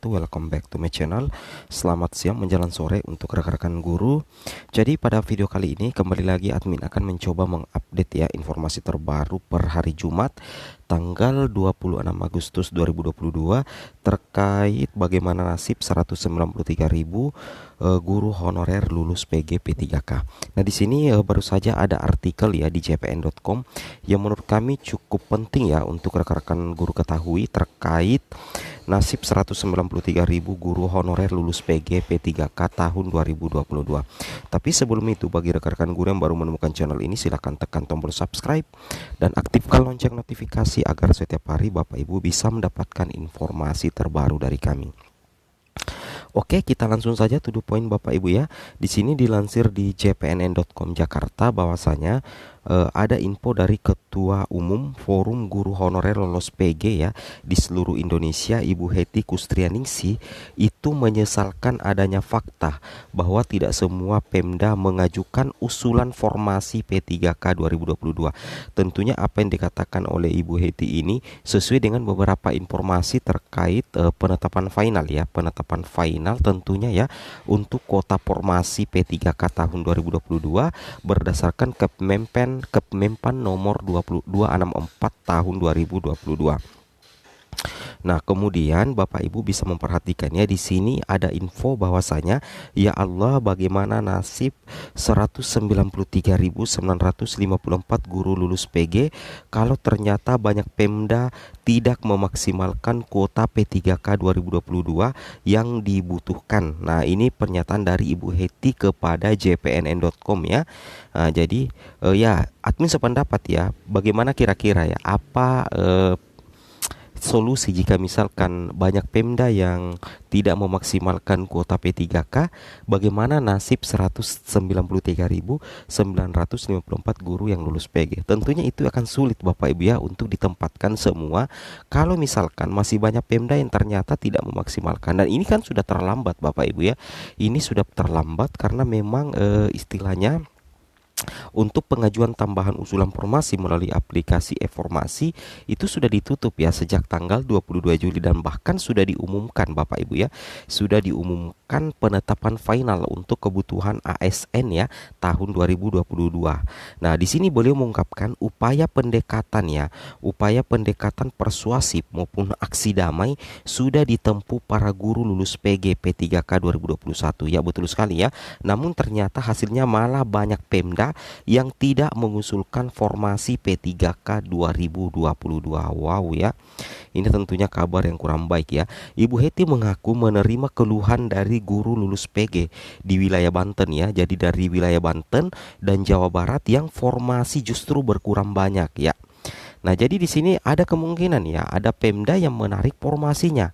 wabarakatuh. Welcome back to my channel. Selamat siang menjelang sore untuk rekan-rekan guru. Jadi pada video kali ini kembali lagi admin akan mencoba mengupdate ya informasi terbaru per hari Jumat tanggal 26 Agustus 2022 terkait bagaimana nasib 193.000 guru honorer lulus PG P3K. Nah, di sini baru saja ada artikel ya di jpn.com yang menurut kami cukup penting ya untuk rekan-rekan guru ketahui terkait nasib 193.000 guru honorer lulus PG P3K tahun 2022. Tapi sebelum itu, bagi rekan-rekan guru yang baru menemukan channel ini, silahkan tekan tombol subscribe dan aktifkan lonceng notifikasi agar setiap hari Bapak Ibu bisa mendapatkan informasi terbaru dari kami. Oke, kita langsung saja to the point Bapak Ibu ya. Di sini dilansir di jpnn.com Jakarta bahwasanya ada info dari Ketua Umum Forum Guru Honorer Lolos PG ya di seluruh Indonesia, Ibu Hetty Kustrianingsih, itu menyesalkan adanya fakta bahwa tidak semua Pemda mengajukan usulan formasi P3K 2022. Tentunya apa yang dikatakan oleh Ibu Hetty ini sesuai dengan beberapa informasi terkait penetapan final ya, penetapan final tentunya ya untuk kuota formasi P3K tahun 2022 berdasarkan Kepmenpan nomor 26264 tahun 2022. Nah, kemudian Bapak Ibu bisa memperhatikannya di sini ada info bahwasanya ya Allah, bagaimana nasib 193.954 guru lulus PG kalau ternyata banyak Pemda tidak memaksimalkan kuota P3K 2022 yang dibutuhkan. Nah, ini pernyataan dari Ibu Hetty kepada jpnn.com ya. Nah, jadi ya admin sependapat ya, bagaimana kira-kira ya apa solusi jika misalkan banyak Pemda yang tidak memaksimalkan kuota P3K, bagaimana nasib 193.954 guru yang lulus PG? Tentunya itu akan sulit Bapak Ibu ya untuk ditempatkan semua kalau misalkan masih banyak Pemda yang ternyata tidak memaksimalkan. Dan ini kan sudah terlambat Bapak Ibu ya. Ini sudah terlambat karena memang istilahnya untuk pengajuan tambahan usulan formasi melalui aplikasi e-formasi itu sudah ditutup ya sejak tanggal 22 Juli dan bahkan sudah diumumkan Bapak Ibu ya, sudah diumumkan penetapan final untuk kebutuhan ASN ya tahun 2022. Nah, di sini beliau mengungkapkan upaya pendekatan persuasif maupun aksi damai sudah ditempuh para guru lulus PG P3K 2021 ya, betul sekali ya. Namun ternyata hasilnya malah banyak Pemda yang tidak mengusulkan formasi P3K 2022. Wow ya. Ini tentunya kabar yang kurang baik ya. Ibu Hetty mengaku menerima keluhan dari guru lulus PG di wilayah Banten ya. Jadi dari wilayah Banten dan Jawa Barat yang formasi justru berkurang banyak ya. Nah, jadi di sini ada kemungkinan ya, ada Pemda yang menarik formasinya.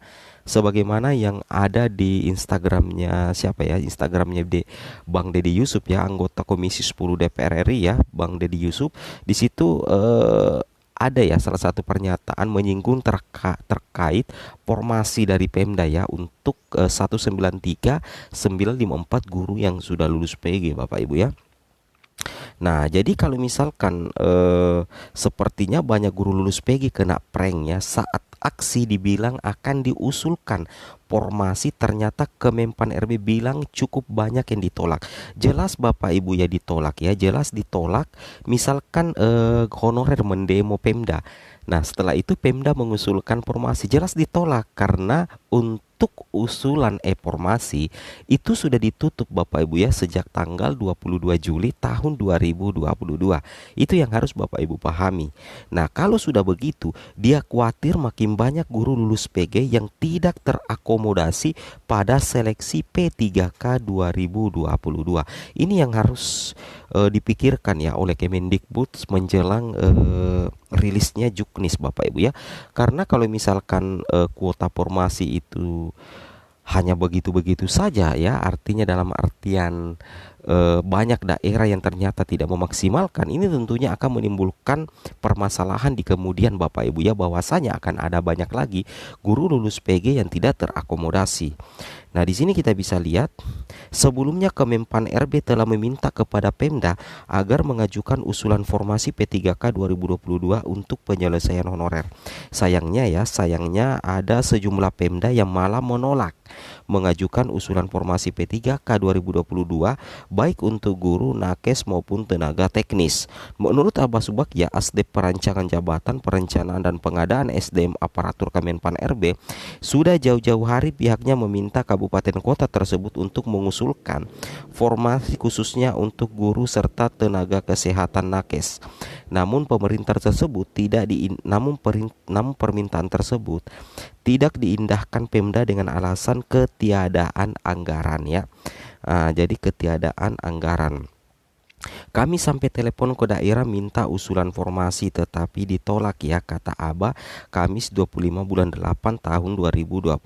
Sebagaimana yang ada di Instagramnya siapa ya? Instagramnya Bang Deddy Yusuf ya, anggota Komisi 10 DPR RI ya, Bang Deddy Yusuf. Di situ ada ya salah satu pernyataan menyinggung terkait formasi dari Pemda ya untuk 193.954 guru yang sudah lulus PG Bapak Ibu ya. Nah, jadi kalau misalkan sepertinya banyak guru lulus PG kena prank ya saat aksi dibilang akan diusulkan formasi, ternyata Kemenpan RB bilang cukup banyak yang ditolak. Jelas Bapak Ibu ya ditolak ya, jelas ditolak. Misalkan honorer mendemo Pemda. Nah, setelah itu Pemda mengusulkan formasi, jelas ditolak karena untuk usulan e-formasi itu sudah ditutup Bapak Ibu ya sejak tanggal 22 Juli tahun 2022. Itu yang harus Bapak Ibu pahami. Nah, kalau sudah begitu, dia khawatir makin banyak guru lulus PG yang tidak terakomodasi pada seleksi P3K 2022. Ini yang harus dipikirkan ya oleh Kemendikbud menjelang rilisnya Juknis Bapak Ibu ya. Karena kalau misalkan kuota formasi itu hanya begitu-begitu saja ya, artinya dalam artian banyak daerah yang ternyata tidak memaksimalkan, ini tentunya akan menimbulkan permasalahan di kemudian Bapak Ibu ya, bahwasanya akan ada banyak lagi guru lulus PG yang tidak terakomodasi. Nah, di sini kita bisa lihat sebelumnya Kemenpan RB telah meminta kepada Pemda agar mengajukan usulan formasi P3K 2022 untuk penyelesaian honorer. Sayangnya ada sejumlah Pemda yang malah menolak mengajukan usulan formasi P3K 2022 baik untuk guru, nakes maupun tenaga teknis. Menurut Abah Subak ya, Asdep Perancangan Jabatan Perencanaan dan Pengadaan SDM Aparatur Kemenpan RB, sudah jauh-jauh hari pihaknya meminta kabupaten kota tersebut untuk mengusulkan formasi khususnya untuk guru serta tenaga kesehatan nakes. Namun permintaan tersebut tidak diindahkan Pemda dengan alasan ketiadaan anggaran ya. Jadi ketiadaan anggaran. Kami sampai telepon ke daerah minta usulan formasi tetapi ditolak ya, kata Abah Kamis 25 bulan 8 tahun 2022.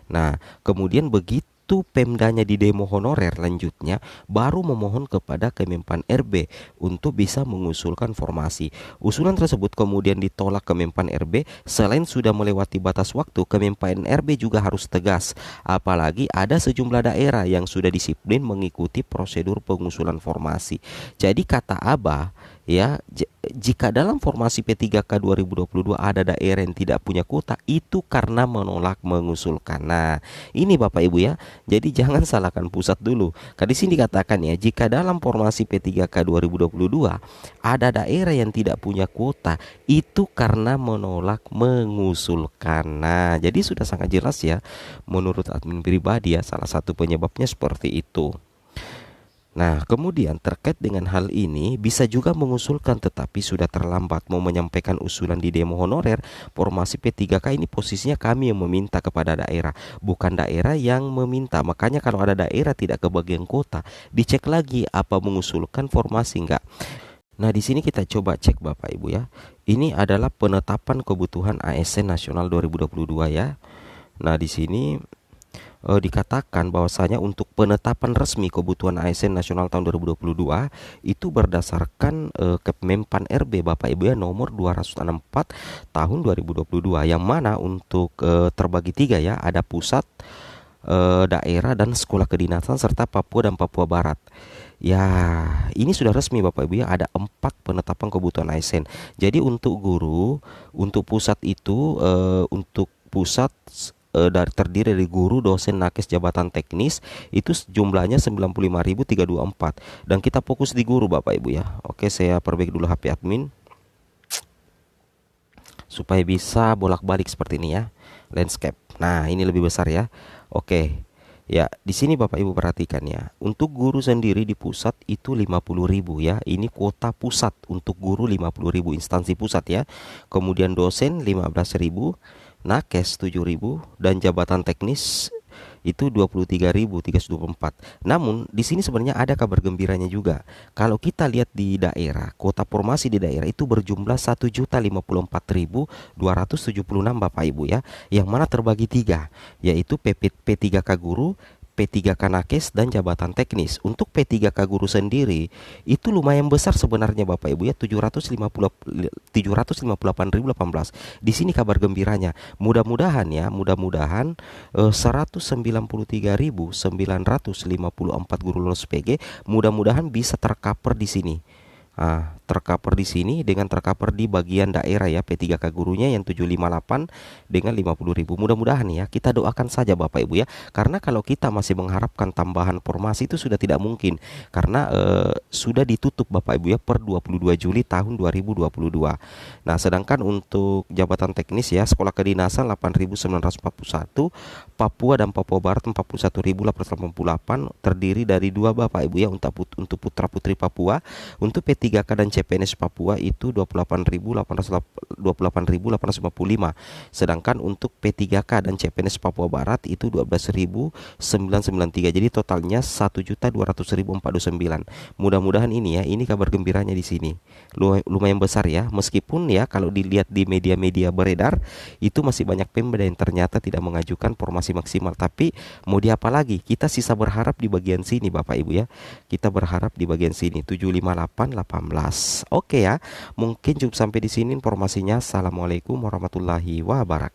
Nah, kemudian begitu Pemdanya di demo honorer lanjutnya baru memohon kepada Kemenpan RB untuk bisa mengusulkan formasi. Usulan tersebut kemudian ditolak Kemenpan RB. Selain sudah melewati batas waktu, Kemenpan RB juga harus tegas, apalagi ada sejumlah daerah yang sudah disiplin mengikuti prosedur pengusulan formasi. Jadi kata Abah ya, jika dalam formasi P3K 2022 ada daerah yang tidak punya kuota, itu karena menolak mengusulkan. Nah, ini Bapak Ibu ya. Jadi jangan salahkan pusat dulu. Di sini dikatakan ya, jika dalam formasi P3K 2022 ada daerah yang tidak punya kuota, itu karena menolak mengusulkan. Nah, jadi sudah sangat jelas ya, menurut admin pribadi ya, salah satu penyebabnya seperti itu. Nah, kemudian terkait dengan hal ini bisa juga mengusulkan tetapi sudah terlambat. Mau menyampaikan usulan di demo honorer formasi P3K ini posisinya kami yang meminta kepada daerah, bukan daerah yang meminta. Makanya kalau ada daerah tidak kebagian kuota, dicek lagi apa mengusulkan formasi enggak. Nah, di sini kita coba cek Bapak Ibu ya. Ini adalah penetapan kebutuhan ASN nasional 2022 ya. Nah, di sini dikatakan bahwasanya untuk penetapan resmi kebutuhan ASN nasional tahun 2022 itu berdasarkan Kemenpan RB Bapak Ibu ya, nomor 264 tahun 2022, yang mana untuk terbagi tiga ya, ada pusat, daerah dan sekolah kedinasan serta Papua dan Papua Barat. Ya, ini sudah resmi Bapak Ibu ya, ada 4 penetapan kebutuhan ASN. Jadi untuk guru, untuk pusat itu untuk pusat terdiri dari guru, dosen, nakes, jabatan teknis itu jumlahnya 95.324, dan kita fokus di guru Bapak Ibu ya. Oke, saya perbaiki dulu HP admin supaya bisa bolak-balik seperti ini ya, landscape. Nah, ini lebih besar ya. Oke. Ya, di sini Bapak Ibu perhatikan ya. Untuk guru sendiri di pusat itu 50.000 ya. Ini kuota pusat untuk guru 50.000 instansi pusat ya. Kemudian dosen 15.000, nakes 7.000, dan jabatan teknis itu 23.324. Namun di sini sebenarnya ada kabar gembiranya juga. Kalau kita lihat di daerah, kuota formasi di daerah itu berjumlah 1.054.276 Bapak Ibu ya, yang mana terbagi tiga, yaitu P3K guru, P3K nakes, dan jabatan teknis. Untuk P3K guru sendiri itu lumayan besar sebenarnya Bapak Ibu ya, 758.018. Di sini kabar gembiranya, mudah-mudahan 193.954 guru lulus PG mudah-mudahan bisa tercover di sini. Tercover di sini dengan tercover di bagian daerah ya, P3K gurunya yang 758 dengan 50.000. Mudah-mudahan ya, kita doakan saja Bapak Ibu ya, karena kalau kita masih mengharapkan tambahan formasi itu sudah tidak mungkin, karena sudah ditutup Bapak Ibu ya per 22 Juli tahun 2022. Nah, sedangkan untuk jabatan teknis ya, sekolah kedinasan 8.941, Papua dan Papua Barat 41.888, terdiri dari 2 Bapak Ibu ya, untuk putra putri Papua. Untuk P3 P3K dan CPNS Papua itu 28.855. Sedangkan untuk P3K dan CPNS Papua Barat itu 12.993. Jadi totalnya 1.200.429. Mudah-mudahan ini ya, ini kabar gembiranya di sini. Lumayan besar ya, meskipun ya kalau dilihat di media-media beredar itu masih banyak Pemda yang ternyata tidak mengajukan formasi maksimal. Tapi mau diapa lagi? Kita sisa berharap di bagian sini Bapak Ibu ya. Kita berharap di bagian sini 75818. Oke ya. Mungkin cukup sampai di sini informasinya. Assalamualaikum warahmatullahi wabarakatuh.